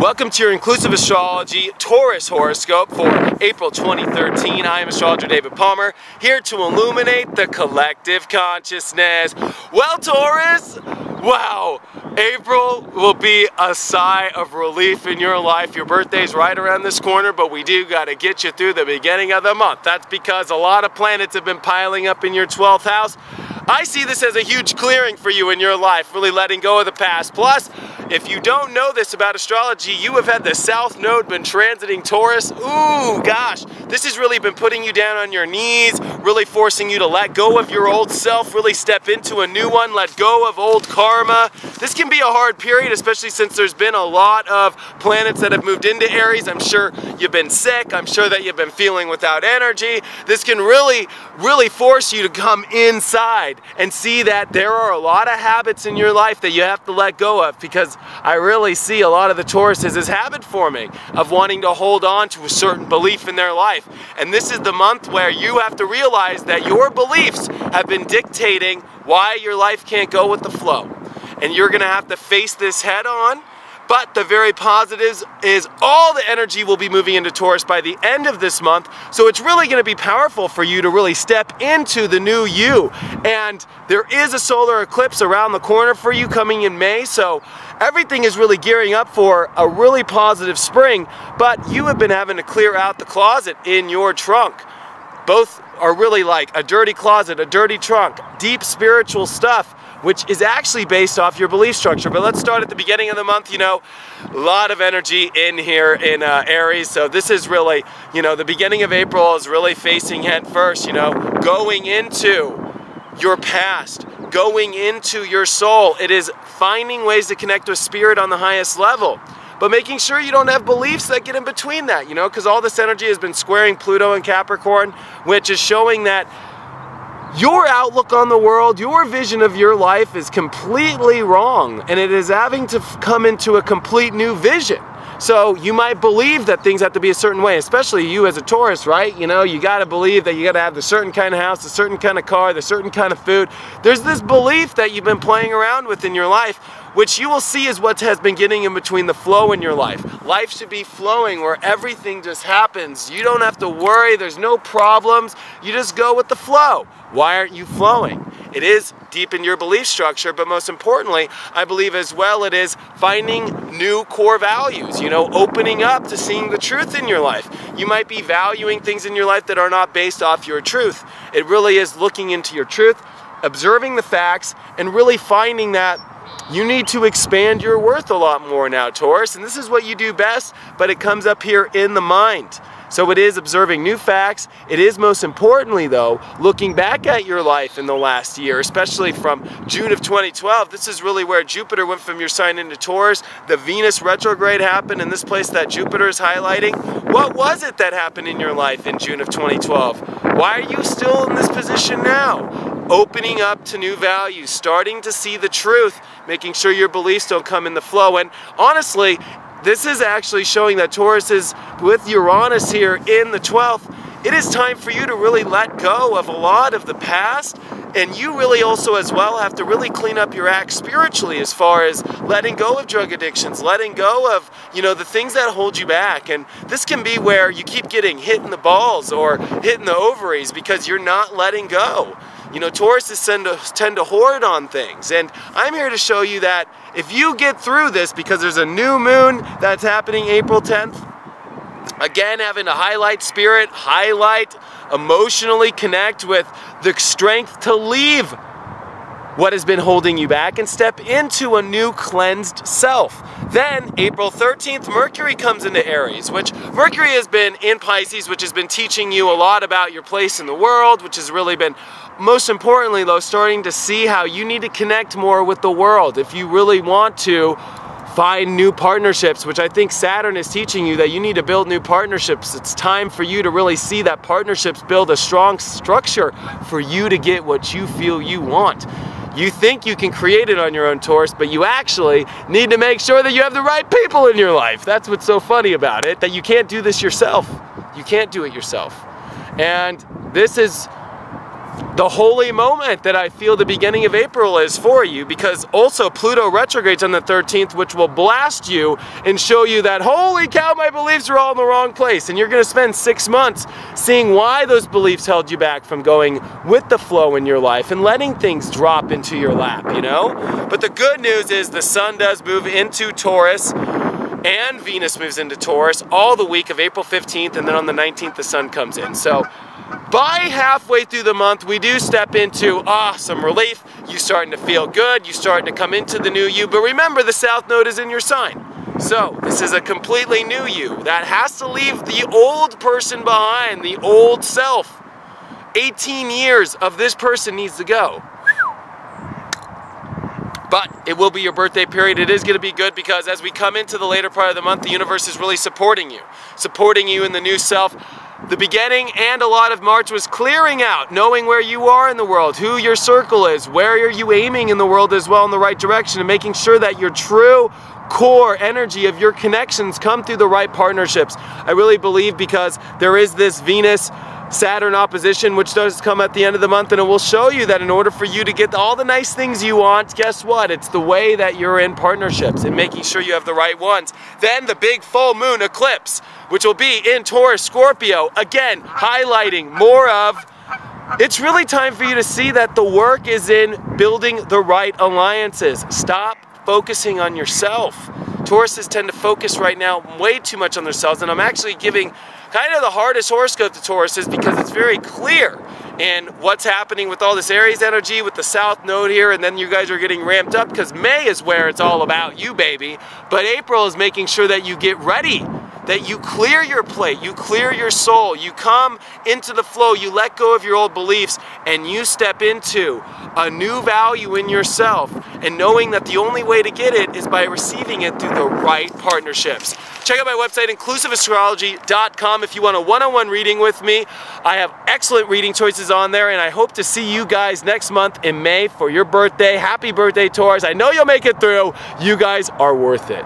Welcome to your Inclusive Astrology Taurus horoscope for April 2013. I am astrologer David Palmer, here to illuminate the collective consciousness. Well, Taurus, wow, April will be a sigh of relief in your life. Your birthday's right around this corner, but we do got to get you through the beginning of the month. That's because a lot of planets have been piling up in your 12th house. I see this as a huge clearing for you in your life, really letting go of the past. Plus, if you don't know this about astrology, you have had the South Node been transiting Taurus. Ooh, gosh, this has really been putting you down on your knees, really forcing you to let go of your old self, really step into a new one, let go of old karma. This can be a hard period, especially since there's been a lot of planets that have moved into Aries. I'm sure you've been sick. I'm sure that you've been feeling without energy. This can really force you to come inside and see that there are a lot of habits in your life that you have to let go of, because I really see a lot of the Tauruses as habit forming, of wanting to hold on to a certain belief in their life. And this is the month where you have to realize that your beliefs have been dictating why your life can't go with the flow. And you're gonna have to face this head on. But the very positives is all the energy will be moving into Taurus by the end of this month. So it's really going to be powerful for you to really step into the new you. And there is a solar eclipse around the corner for you coming in May. So everything is really gearing up for a really positive spring. But you have been having to clear out the closet in your trunk. Both are really like a dirty closet, a dirty trunk, deep spiritual stuff, which is actually based off your belief structure. But let's start at the beginning of the month. You know, a lot of energy in here in Aries. So this is really, you know, the beginning of April is really facing head first, you know, going into your past, going into your soul. It is finding ways to connect with spirit on the highest level, but making sure you don't have beliefs that get in between that, you know, because all this energy has been squaring Pluto and Capricorn, which is showing that your outlook on the world, your vision of your life is completely wrong, and it is having to come into a complete new vision. So you might believe that things have to be a certain way, especially you as a Taurus, right? You know, you gotta believe that you gotta have the certain kind of house, the certain kind of car, the certain kind of food. There's this belief that you've been playing around with in your life, which you will see is what has been getting in between the flow in your life. Life should be flowing where everything just happens. You don't have to worry, there's no problems, you just go with the flow. Why aren't you flowing? It is deep in your belief structure, but most importantly, I believe as well, it is finding new core values, you know, opening up to seeing the truth in your life. You might be valuing things in your life that are not based off your truth. It really is looking into your truth, observing the facts, and really finding that you need to expand your worth a lot more now, Taurus, and this is what you do best, but it comes up here in the mind. So it is observing new facts. It is most importantly, though, looking back at your life in the last year, especially from June of 2012. This is really where Jupiter went from your sign into Taurus. The Venus retrograde happened in this place that Jupiter is highlighting. What was it that happened in your life in June of 2012? Why are you still in this position now? Opening up to new values, starting to see the truth, making sure your beliefs don't come in the flow. And honestly, this is actually showing that Taurus is with Uranus here in the 12th. It is time for you to really let go of a lot of the past, and you really also as well have to really clean up your act spiritually, as far as letting go of drug addictions, letting go of, you know, the things that hold you back. And this can be where you keep getting hit in the balls or hit in the ovaries because you're not letting go. You know, Tauruses tend to hoard on things, and I'm here to show you that if you get through this, because there's a new moon that's happening April 10th, again, having to highlight spirit, highlight, emotionally connect with the strength to leave what has been holding you back and step into a new cleansed self. Then, April 13th, Mercury comes into Aries, which Mercury has been in Pisces, which has been teaching you a lot about your place in the world, which has really been, most importantly though, starting to see how you need to connect more with the world if you really want to find new partnerships, which I think Saturn is teaching you that you need to build new partnerships. It's time for you to really see that partnerships build a strong structure for you to get what you feel you want. You think you can create it on your own, Taurus, but you actually need to make sure that you have the right people in your life. That's what's so funny about it, that you can't do this yourself. You can't do it yourself. And this is the holy moment that I feel the beginning of April is for you, because also Pluto retrogrades on the 13th, which will blast you and show you that, holy cow, my beliefs are all in the wrong place. And you're going to spend 6 months seeing why those beliefs held you back from going with the flow in your life and letting things drop into your lap, you know? But the good news is the sun does move into Taurus, and Venus moves into Taurus all the week of April 15th, and then on the 19th the sun comes in. So by halfway through the month, we do step into some relief. You starting to feel good, you starting to come into the new you, but remember the South Node is in your sign. So this is a completely new you that has to leave the old person behind, the old self. 18 years of this person needs to go. But it will be your birthday period. It is going to be good because as we come into the later part of the month, the universe is really supporting you in the new self. The beginning and a lot of March was clearing out, knowing where you are in the world, who your circle is, where are you aiming in the world as well in the right direction, and making sure that your true core energy of your connections come through the right partnerships. I really believe because there is this Venus-Saturn opposition, which does come at the end of the month, and it will show you that in order for you to get all the nice things you want, guess what? It's the way that you're in partnerships and making sure you have the right ones. Then the big full moon eclipse, which will be in Taurus, Scorpio, again, highlighting more of, it's really time for you to see that the work is in building the right alliances. Stop focusing on yourself. Tauruses tend to focus right now way too much on themselves, and I'm actually giving kind of the hardest horoscope to Tauruses because it's very clear in what's happening with all this Aries energy with the South Node here, and then you guys are getting ramped up because May is where it's all about you, baby. But April is making sure that you get ready, that you clear your plate, you clear your soul, you come into the flow, you let go of your old beliefs, and you step into a new value in yourself, and knowing that the only way to get it is by receiving it through the right partnerships. Check out my website, inclusiveiastrology.com, if you want a one-on-one reading with me. I have excellent reading choices on there, and I hope to see you guys next month in May for your birthday. Happy birthday, Taurus. I know you'll make it through. You guys are worth it.